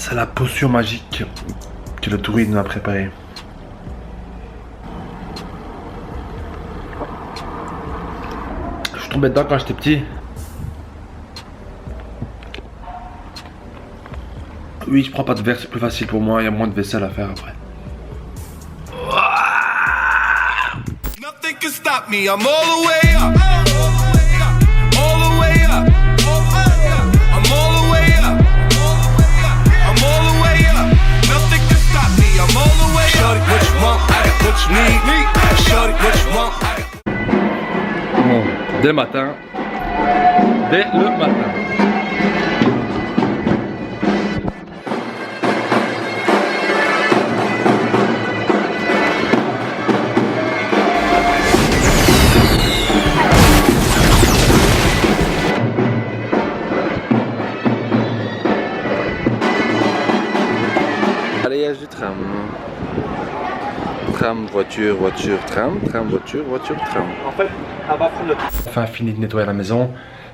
C'est la potion magique que le druide m'a préparée. Je suis tombé dedans quand j'étais petit. Oui, je prends pas de verre, c'est plus facile pour moi, il y a moins de vaisselle à faire après. Nothing can stop me, I'm all the way up. All the way up. I'm all the way up. I'm all the way up. Nothing can stop me, I'm all the way up. Shorty, what you want, I got what you need. Shorty, what you want, I got... Bon, dès le matin. Dès le matin. Balayage du tram. Tram, voiture, voiture, tram, tram, voiture, voiture, tram. En fait, on va prendre le... Enfin, fini de nettoyer la maison.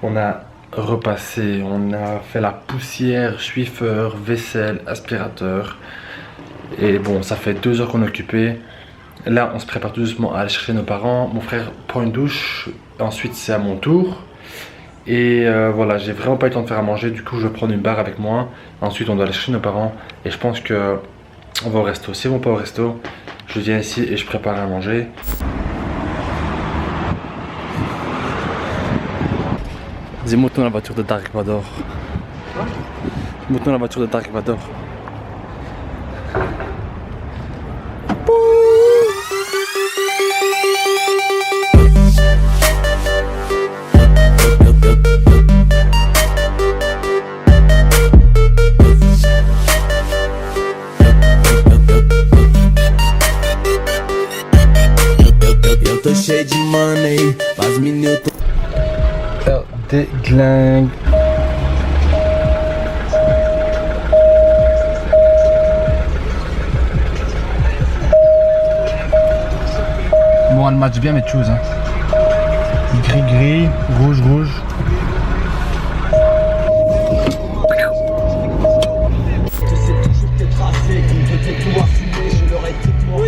On a repassé, on a fait la poussière, Swiffer, vaisselle, aspirateur. Et bon, ça fait 2 heures qu'on est occupé. Là, on se prépare tout doucement à aller chercher nos parents. Mon frère prend une douche. Ensuite, c'est à mon tour. Et voilà, j'ai vraiment pas eu le temps de faire à manger. Du coup, je vais prendre une barre avec moi. Ensuite, on doit aller chercher nos parents. Et je pense que on va au resto. Si on va pas au resto, je viens ici et je prépare à manger. Vas-y, montons la voiture de Dark Vador. Montons la voiture de Dark Vador. Eu tô cheio de mana aí, faz minutos. Déglingue. Bon, elle match bien mes choses. Hein. Gris, gris, rouge, rouge. Je sais toujours tes tracés, comme je t'ai tout affumé, je leur ai tout mort.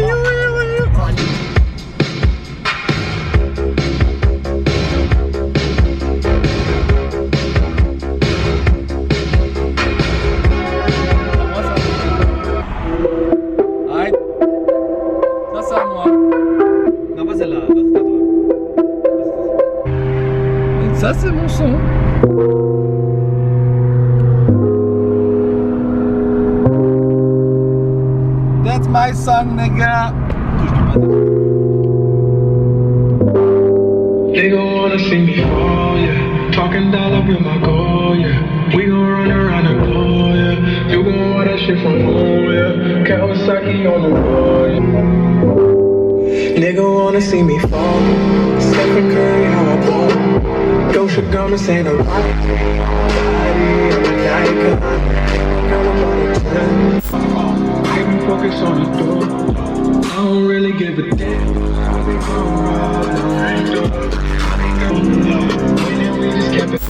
Ça, c'est à moi. Non, pas celle-là, l'autre c'est à toi. Ça, c'est mon son. That's my song, nigga. They gon' wanna see me fall, yeah. Talking dollar with my goal, yeah. We gon' run around the globe, yeah. You gon' want that shit from home, yeah. Kawasaki on the road, yeah. Nigga wanna see me fall. Stephen Curry, how I ball. Gosha Gummer say the right. I'm a icon. Girl, I'm on a trend. Make me focus on the door. I don't really give a damn. We just kept it.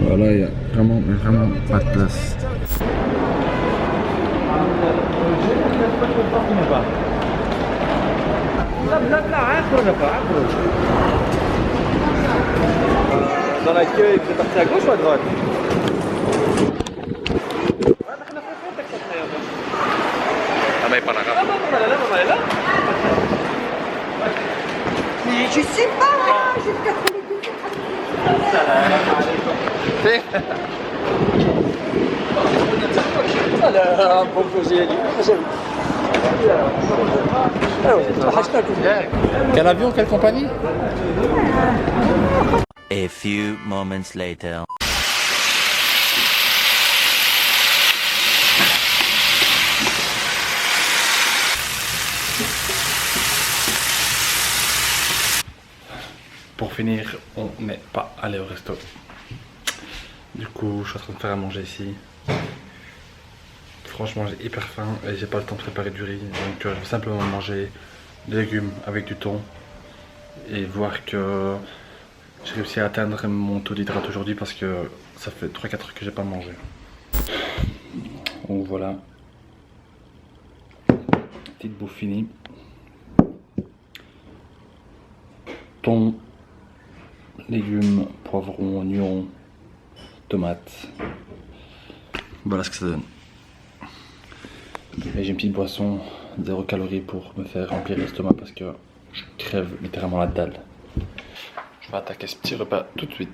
Voilà, il y a vraiment pas de place. Dans l'accueil, vous êtes parti à gauche ou à droite? Ah, mais pas la Ah, maman, elle est là. Mais je sais pas, j'ai fait Quel avion, quelle compagnie? A few moments later. Pour finir, on n'est pas allé au resto. Du coup, je suis en train de faire à manger ici. Franchement, j'ai hyper faim et j'ai pas le temps de préparer du riz. Donc, je vais simplement manger des légumes avec du thon et voir que j'ai réussi à atteindre mon taux d'hydrate aujourd'hui parce que ça fait 3-4 heures que j'ai pas mangé. Donc voilà, petite bouffe finie. Thon, légumes, poivrons, oignons, tomates. Voilà ce que ça donne. Et j'ai une petite boisson, 0 calories pour me faire remplir l'estomac parce que je crève littéralement la dalle. Je vais attaquer ce petit repas tout de suite.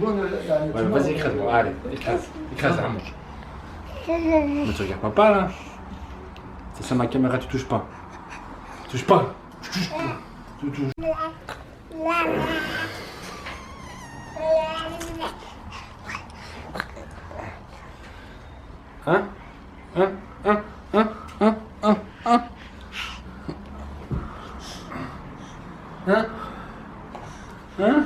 Ouais, vas-y, écrase-moi, allez, écrase, Ahmed. Mais tu regardes pas là. C'est ça ma caméra, tu touches pas. Tu touches pas. Tu touches pas. Tu touches. Hein? Hein? Hein? Hein? Hein? Hein? Hein? Hein? Hein?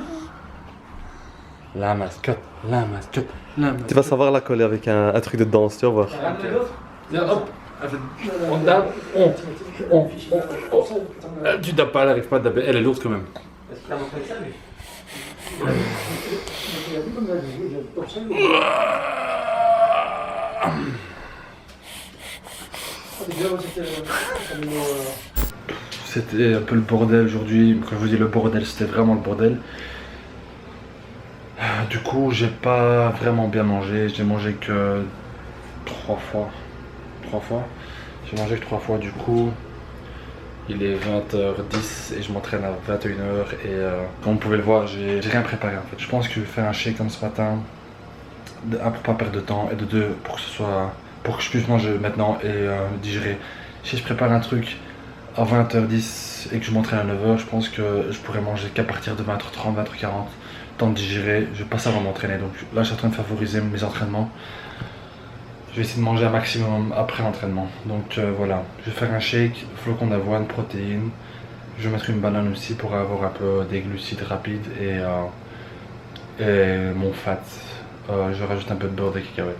La mascotte, la mascotte, la mascotte. Tu vas savoir la coller avec un truc de danse, tu vas voir. Hop, on dab, on. Tu dabs pas, elle arrive pas à dabber, elle est lourde quand même. C'était un peu le bordel aujourd'hui. Quand je vous dis le bordel, c'était vraiment le bordel. Du coup, j'ai pas vraiment bien mangé. J'ai mangé que 3 fois. 3 fois. J'ai mangé que 3 fois. Du coup, il est 20h10 et je m'entraîne à 21h. Et comme vous pouvez le voir, j'ai rien préparé en fait. Je pense que je vais faire un shake comme ce matin. De 1 pour pas perdre de temps et de 2 pour que ce soit, pour que je puisse manger maintenant et digérer. Si je prépare un truc à 20h10 et que je m'entraîne à 9h, je pense que je pourrais manger qu'à partir de 20h30, 20h40. Temps de digérer, je vais pas savoir m'entraîner. Donc là, je suis en train de favoriser mes entraînements. Je vais essayer de manger un maximum après l'entraînement. Donc voilà, je vais faire un shake, flocons d'avoine, protéines. Je vais mettre une banane aussi pour avoir un peu des glucides rapides et mon fat. Je rajoute un peu de beurre de cacahuètes.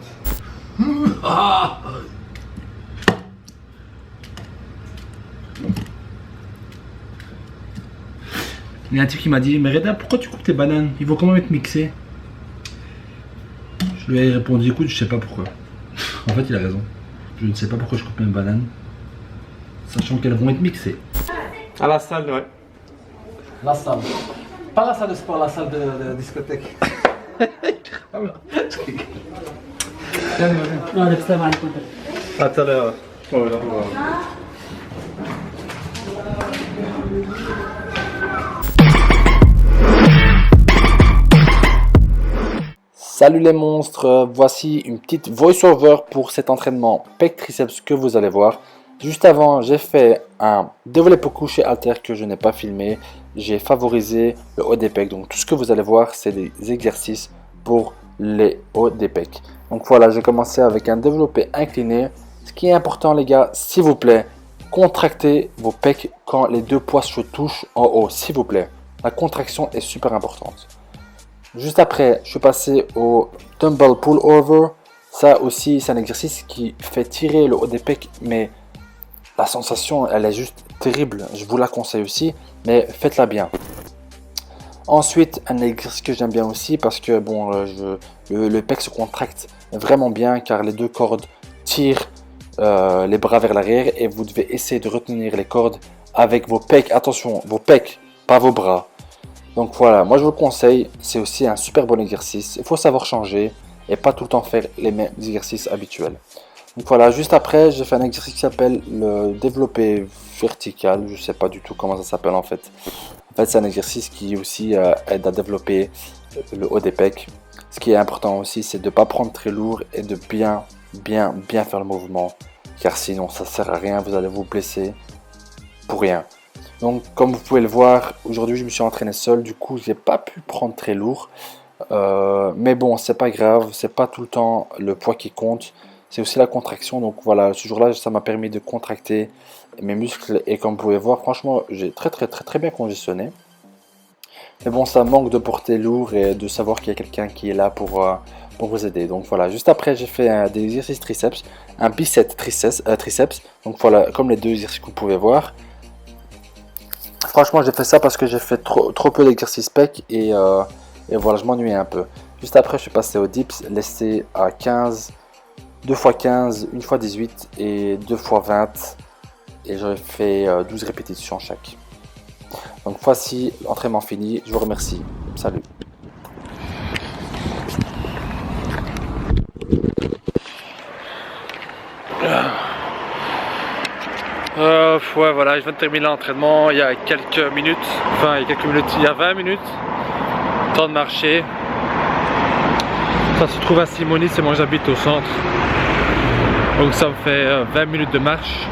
Il y a un type qui m'a dit, mais Reda, pourquoi tu coupes tes bananes? Ils vont quand même être mixés. Je lui ai répondu, écoute, je sais pas pourquoi. En fait, il a raison. Je ne sais pas pourquoi je coupe mes bananes, sachant qu'elles vont être mixées. À la salle, ouais. La salle. Pas la salle de sport, la salle de discothèque. À tout à l'heure. Salut les monstres, voici une petite voice-over pour cet entraînement pec triceps que vous allez voir. Juste avant, j'ai fait un développé couché halter que je n'ai pas filmé. J'ai favorisé le haut des pecs. Donc tout ce que vous allez voir, c'est des exercices pour les hauts des pecs. Donc voilà, j'ai commencé avec un développé incliné. Ce qui est important les gars, s'il vous plaît, contractez vos pecs quand les deux poids se touchent en haut, s'il vous plaît. La contraction est super importante. Juste après, je suis passé au dumbbell pull over. Ça aussi, c'est un exercice qui fait tirer le haut des pecs, mais la sensation, elle est juste terrible. Je vous la conseille aussi, mais faites-la bien. Ensuite, un exercice que j'aime bien aussi parce que bon, le pec se contracte vraiment bien car les deux cordes tirent les bras vers l'arrière et vous devez essayer de retenir les cordes avec vos pecs. Attention, vos pecs, pas vos bras. Donc voilà, moi je vous le conseille, c'est aussi un super bon exercice. Il faut savoir changer et pas tout le temps faire les mêmes exercices habituels. Donc voilà, juste après, j'ai fait un exercice qui s'appelle le développé vertical. Je ne sais pas du tout comment ça s'appelle en fait. En fait, c'est un exercice qui aussi aide à développer le haut des pecs. Ce qui est important aussi, c'est de ne pas prendre très lourd et de bien faire le mouvement. Car sinon, ça ne sert à rien, vous allez vous blesser pour rien. Donc comme vous pouvez le voir, aujourd'hui je me suis entraîné seul, du coup j'ai pas pu prendre très lourd. Mais bon, c'est pas grave, c'est pas tout le temps le poids qui compte, c'est aussi la contraction. Donc voilà, ce jour-là ça m'a permis de contracter mes muscles et comme vous pouvez voir, franchement j'ai très bien congestionné. Mais bon, ça manque de porter lourd et de savoir qu'il y a quelqu'un qui est là pour vous aider. Donc voilà, juste après j'ai fait des exercices triceps, un bicep triceps. Donc voilà, comme les deux exercices que vous pouvez voir. Franchement, j'ai fait ça parce que j'ai fait trop peu d'exercices pec et voilà, je m'ennuyais un peu. Juste après, je suis passé au dips, laissé à 15, 2 x 15, 1 x 18 et 2 x 20. Et j'aurais fait 12 répétitions chaque. Donc voici l'entraînement fini, je vous remercie, salut. Ouais, voilà, je viens de terminer l'entraînement il y a quelques minutes, il y a 20 minutes, temps de marcher. Ça se trouve à Simonis, c'est moi j'habite au centre, donc ça me fait 20 minutes de marche.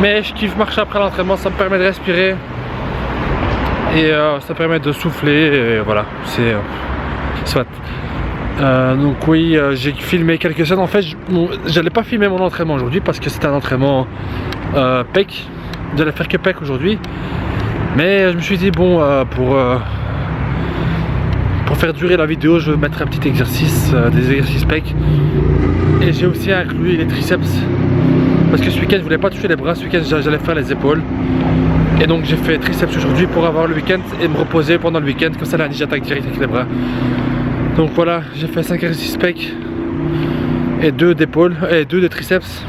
Mais je kiffe marcher après l'entraînement, ça me permet de respirer et ça permet de souffler et voilà, c'est soit. Donc oui, j'ai filmé quelques scènes. En fait, j'allais pas filmer mon entraînement aujourd'hui parce que c'était un entraînement pec. J'allais faire que pec aujourd'hui, mais je me suis dit bon, pour faire durer la vidéo, je vais mettre un petit exercice, des exercices pec. Et j'ai aussi inclus les triceps parce que ce week-end je voulais pas toucher les bras. Ce week-end j'allais faire les épaules. Et donc j'ai fait triceps aujourd'hui pour avoir le week-end et me reposer pendant le week-end. Comme ça lundi j'attaque direct avec les bras. Donc voilà, j'ai fait 5 exercices pec et 2 d'épaules et 2 de triceps.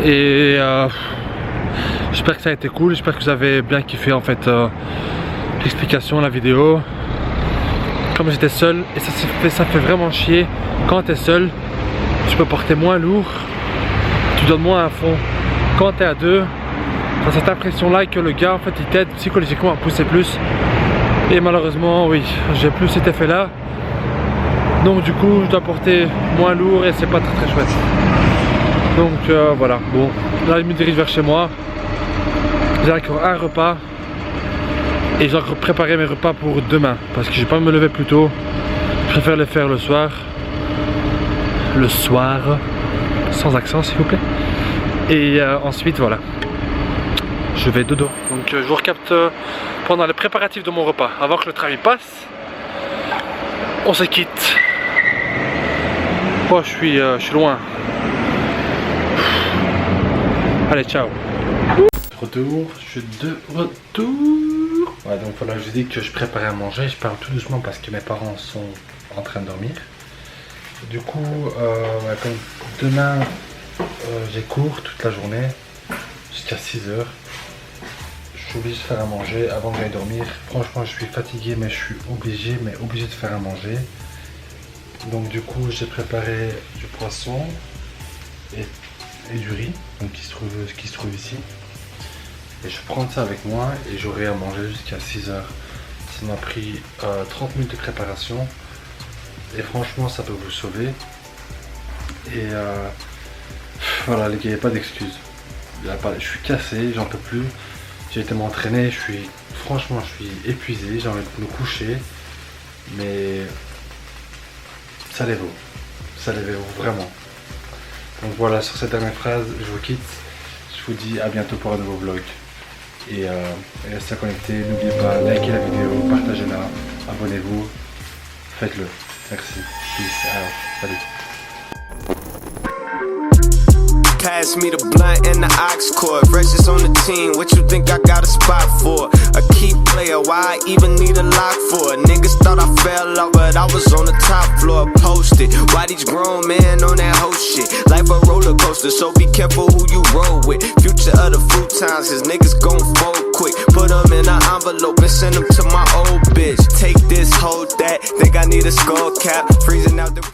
Et j'espère que ça a été cool, j'espère que vous avez bien kiffé en fait l'explication, la vidéo. Comme j'étais seul, et ça fait vraiment chier quand tu es seul, tu peux porter moins lourd, tu donnes moins à fond. Quand tu es à deux, tu as cette impression là que le gars en fait il t'aide psychologiquement à pousser plus. Et malheureusement, oui, j'ai plus cet effet là. Donc du coup, je dois porter moins lourd et c'est pas très chouette. Donc voilà, bon, là je me dirige vers chez moi. J'ai encore un repas. Et j'ai encore préparé mes repas pour demain. Parce que je vais pas me lever plus tôt. Je préfère les faire le soir. Le soir. Sans accent s'il vous plaît. Et ensuite, voilà. Je vais dodo. Donc je vous recapte pendant les préparatifs de mon repas. Avant que le tram passe, on se quitte. Oh, je suis loin. Allez, ciao. Retour, je suis de retour. Ouais, donc voilà, je dis que je préparais à manger. Je parle tout doucement parce que mes parents sont en train de dormir. Du coup, comme demain, j'ai cours toute la journée jusqu'à 6 h. Je suis obligé de faire à manger avant que j'aille dormir. Franchement, je suis fatigué, mais je suis obligé de faire à manger. Donc du coup, j'ai préparé du poisson et du riz, donc qui se trouve ici. Et je prends ça avec moi et j'aurai à manger jusqu'à 6 h. Ça m'a pris 30 minutes de préparation. Et franchement, ça peut vous sauver. Et voilà les gars, il n'y a pas d'excuses. Je suis cassé, j'en peux plus. J'ai été m'entraîner, franchement je suis épuisé, j'ai envie de me coucher, mais ça les vaut vraiment. Donc voilà, sur cette dernière phrase, je vous quitte, je vous dis à bientôt pour un nouveau vlog. Et restez connectés, n'oubliez pas, likez la vidéo, partagez-la, abonnez-vous, faites-le. Merci, peace out, salut. Pass me the blunt and the ox cord. Freshest on the team, what you think I got a spot for? A key player, why I even need a lock for? Niggas thought I fell off, but I was on the top floor, posted. Why these grown men on that whole shit? Life a roller coaster, so be careful who you roll with. Future of the futons, cause niggas gon' fold quick. Put them in an envelope and send them to my old bitch. Take this, hold that, think I need a skull cap. Freezing out the